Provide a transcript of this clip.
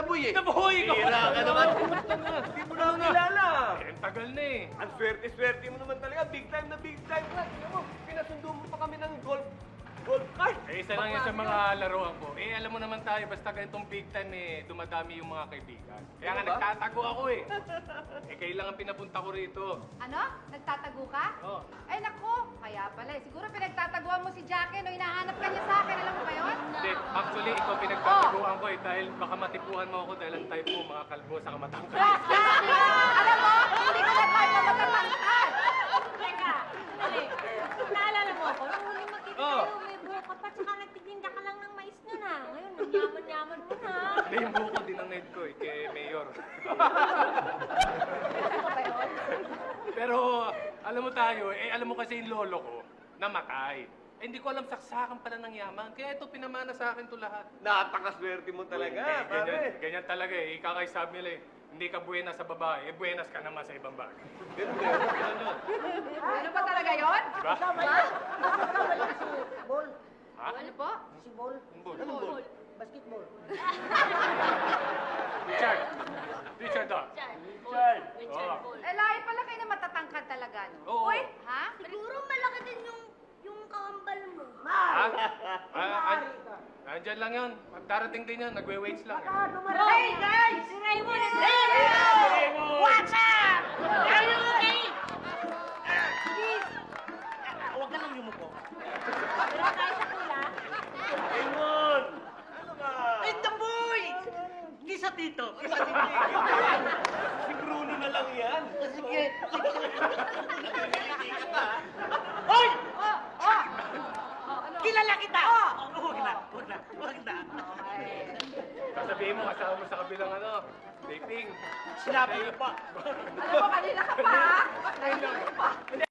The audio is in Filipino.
Daboy eh. Daboy! Hira ka naman. Hindi mo na ako kilala. Eh, ang tagal na eh. Ang swerte-swerte mo naman talaga. Big time na big time. Alam mo, pinasundo mo pa kami ng golf cart. Eh, isa lang yan sa mga laruan ko. Eh, alam mo naman tayo, basta ganitong big time eh, dumadami yung mga kaibigan. Kaya nga Ano ba? nagtatago ako eh. Eh, kailangan pinapunta ko rito. Ano? Nagtatago ka? Oo. Ay, naku. Kaya pala eh. Siguro pinagtataguan mo si Jackie no hinahanap ka niya sa akin. Alam mo ba yun? Hindi, actually, ikaw pinagtataguan ko eh, dahil baka matipuhan mo ako dahil ang type mo, mga kalbo sa kamatangkad. Alam mo, hindi ko na tayo matatangkad. Teka, dali. Naalala mo ako, nung huling magkita Oo. tayo, may buhok ka pa, tsaka nagtitinda ka lang ng mais nun ha. Ngayon, ang yaman-yaman mo na. Hindi, yung buko din ang need ko eh, kay Mayor. Ano ba yun? Pero, alam mo tayo, eh, alam mo kasi yung lolo ko, namatay. Eh, hindi ko alam saksakan pala ng yaman. Kaya ito, pinamana sa akin to lahat. Napakaswerte mo talaga, Eh, ganyan, pare. ganyan talaga eh. Ika kay sabi nila eh, hindi ka buenas sa babae, eh buenas ka naman sa ibang bagay. Ganun ba yun? Ganun. Ano ba talaga yun? Diba? Ball. Ha? Ano po? Si ball. Anong ball? Basketball. Richard. Richard ah. Richard Oo. Paul. Eh, lahi pala kayo na matatangkad talaga, no? Oo. Uy, ha? Siguro malaki din yung kambal mo. Ha? Andyan lang yun. Darating din yan. Nagwe-weights lang eh. Hey, guys! Si Raymond! Hey, Raymond! What's up? Are you okay? Please! Huwag ka lang yumuko. Pero tayo sa pula. Raymond! Ano ka? Ay, Daboy! Hindi sa tito. Hindi. Si Bruno na lang yan. Sige. Nagre-ready ka pa. Hoy! Oh, oh! Oh, ano? Kilala kita! Oh! Huwag na, huwag na, huwag na. Okay. Sasabihin mo, kasama mo sa kabilang ano, dating. Sinabi ko pa. Alam mo, kanina ka pa, ha? Kanina ka pa.